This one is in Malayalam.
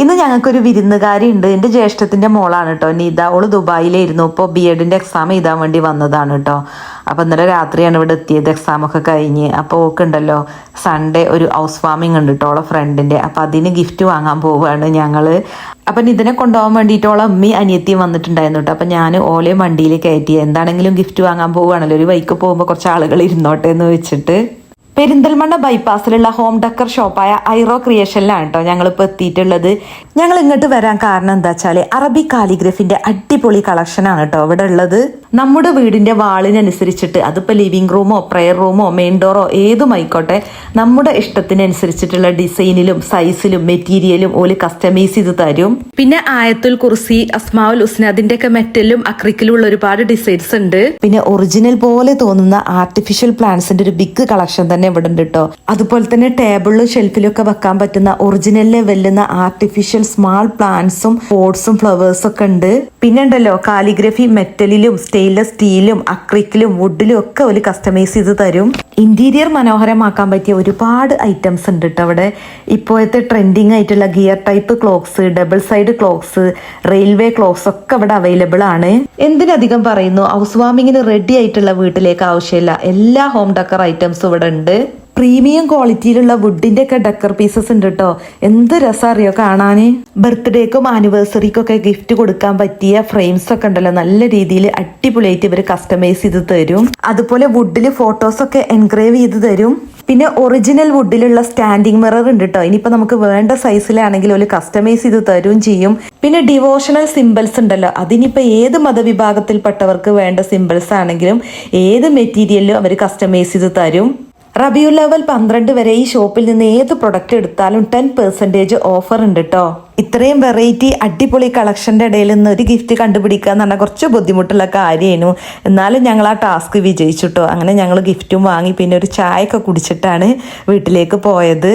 ഇന്ന് ഞങ്ങൾക്കൊരു വിരുന്നുകാരി ഉണ്ട്. എൻ്റെ ജ്യേഷ്ഠത്തിൻ്റെ മോളാണ് കേട്ടോ നിത. ഓള് ദുബായിലായിരുന്നു. ഇപ്പോൾ BEdന്റെ എക്സാം എഴുതാൻ വേണ്ടി വന്നതാണ് കേട്ടോ. അപ്പോൾ ഇന്നലെ രാത്രിയാണ് ഇവിടെ എത്തിയത്, എക്സാമൊക്കെ കഴിഞ്ഞ്. അപ്പോൾ ഓക്കുണ്ടല്ലോ സൺഡേ ഒരു ഹൗസ് വാമിങ് ഉണ്ട് കേട്ടോ ഓളെ ഫ്രണ്ടിൻ്റെ. അപ്പോൾ അതിന് ഗിഫ്റ്റ് വാങ്ങാൻ പോവുകയാണ് ഞങ്ങൾ. അപ്പം ഇതിനെ കൊണ്ടുപോകാൻ വേണ്ടിയിട്ട് ഓളെ അമ്മി അനിയത്തിയും വന്നിട്ടുണ്ടായിരുന്നു കേട്ടോ. അപ്പം ഞാൻ ഓലയും വണ്ടിയിൽ കയറ്റി, എന്താണെങ്കിലും ഗിഫ്റ്റ് വാങ്ങാൻ പോവുകയാണല്ലോ, ഒരു വൈക്ക് പോകുമ്പോൾ കുറച്ച് ആളുകൾ ഇരുന്നോട്ടെ എന്ന് വെച്ചിട്ട്. പെരിന്തൽമണ്ണ ബൈപ്പാസിലുള്ള ഹോം ഡെക്കർ ഷോപ്പായ ഐറോ ക്രിയേഷനിലാണ് കേട്ടോ ഞങ്ങളിപ്പോൾ എത്തിയിട്ടുള്ളത്. ഞങ്ങൾ ഇങ്ങോട്ട് വരാൻ കാരണം എന്താ വെച്ചാൽ അറബിക് കാലിഗ്രഫിന്റെ അടിപൊളി കളക്ഷനാണ് കേട്ടോ ഇവിടെ ഉള്ളത്. നമ്മുടെ വീടിന്റെ വാളിനനുസരിച്ചിട്ട്, അതിപ്പോൾ ലിവിംഗ് റൂമോ പ്രെയർ റൂമോ മെയിൻ ഡോറോ ഏതുമായിക്കോട്ടെ, നമ്മുടെ ഇഷ്ടത്തിനനുസരിച്ചിട്ടുള്ള ഡിസൈനിലും സൈസിലും മെറ്റീരിയലും ഓല് കസ്റ്റമൈസ് ചെയ്ത് തരും. പിന്നെ ആയത്തുൽ കുർസി, അസ്മാഉൽ ഹുസ്ന, അതിന്റെയൊക്കെ മെറ്റലും അക്രിക്കലും ഉള്ള ഒരുപാട് ഡിസൈൻസ് ഉണ്ട്. പിന്നെ ഒറിജിനൽ പോലെ തോന്നുന്ന ആർട്ടിഫിഷ്യൽ പ്ലാന്റ്സിന്റെ ഒരു ബിഗ് കളക്ഷൻ തന്നെ ഇവിടെ ഉണ്ട് കേട്ടോ. അതുപോലെ തന്നെ ടേബിളിലും ഷെൽഫിലും ഒക്കെ വെക്കാൻ പറ്റുന്ന ഒറിജിനലിലെ വെല്ലുന്ന ആർട്ടിഫിഷ്യൽ സ്മാൾ പ്ലാന്റ്സും പോട്ട്സും ഫ്ലവേഴ്സും ഒക്കെ ഉണ്ട്. പിന്നെ ഉണ്ടല്ലോ കാലിഗ്രഫി മെറ്റലിലും സ്റ്റെയിൻലെസ് സ്റ്റീലും അക്രിക്കിലും വുഡിലും ഒക്കെ ഒരു കസ്റ്റമൈസ് ചെയ്ത് തരും. ഇന്റീരിയർ മനോഹരമാക്കാൻ പറ്റിയ ഒരുപാട് ഐറ്റംസ് ഉണ്ട് കേട്ടോ അവിടെ. ഇപ്പോഴത്തെ ട്രെൻഡിങ് ആയിട്ടുള്ള gear type clocks, double side clocks, railway clocks ഒക്കെ ഇവിടെ അവൈലബിൾ ആണ്. എന്തിനധികം പറയുന്നു, ഹൗസ് വാമിങ്ങിന് റെഡി ആയിട്ടുള്ള വീട്ടിലേക്ക് ആവശ്യമില്ല എല്ലാ ഹോം ഡെക്കർ ഐറ്റംസും ഇവിടെ ഉണ്ട്. പ്രീമിയം ക്വാളിറ്റിയിലുള്ള വുഡിന്റെ ഒക്കെ ഡെക്കർ പീസസ് ഉണ്ട് കേട്ടോ. എന്ത് രസം അറിയോ കാണാന്. ബർത്ത്ഡേക്കും ആനിവേഴ്സറിക്കും ഒക്കെ ഗിഫ്റ്റ് കൊടുക്കാൻ പറ്റിയ ഫ്രെയിംസ് ഒക്കെ ഉണ്ടല്ലോ, നല്ല രീതിയിൽ അടിപൊളിയായിട്ട് ഇവർ കസ്റ്റമൈസ് ചെയ്ത് തരും. അതുപോലെ വുഡിൽ ഫോട്ടോസ് ഒക്കെ എൻഗ്രേവ് ചെയ്ത് തരും. പിന്നെ ഒറിജിനൽ വുഡിലുള്ള സ്റ്റാൻഡിങ് മിറർ ഉണ്ട് കേട്ടോ. ഇനിയിപ്പോൾ നമുക്ക് വേണ്ട സൈസിലാണെങ്കിൽ ഒരു കസ്റ്റമൈസ് ചെയ്ത് തരും ചെയ്യും. പിന്നെ ഡിവോഷണൽ സിമ്പിൾസ് ഉണ്ടല്ലോ, അതിനിപ്പോൾ ഏത് മതവിഭാഗത്തിൽപ്പെട്ടവർക്ക് വേണ്ട സിമ്പിൾസ് ആണെങ്കിലും ഏത് മെറ്റീരിയലിലും അവർ കസ്റ്റമൈസ് ചെയ്ത് തരും. റബിയുൽ അവൽ 12 വരെ ഈ ഷോപ്പിൽ നിന്ന് ഏത് പ്രൊഡക്റ്റ് എടുത്താലും 10% ഓഫർ ഉണ്ട് കേട്ടോ. ഇത്രയും വെറൈറ്റി അടിപൊളി കളക്ഷൻ്റെ ഇടയിൽ നിന്ന് ഒരു ഗിഫ്റ്റ് കണ്ടുപിടിക്കുക എന്ന് പറഞ്ഞാൽ കുറച്ച് ബുദ്ധിമുട്ടുള്ള കാര്യമായിരുന്നു. എന്നാലും ഞങ്ങൾ ആ ടാസ്ക് വിജയിച്ചു കേട്ടോ. അങ്ങനെ ഞങ്ങൾ ഗിഫ്റ്റും വാങ്ങി പിന്നെ ഒരു ചായ ഒക്കെ കുടിച്ചിട്ടാണ് വീട്ടിലേക്ക് പോയത്.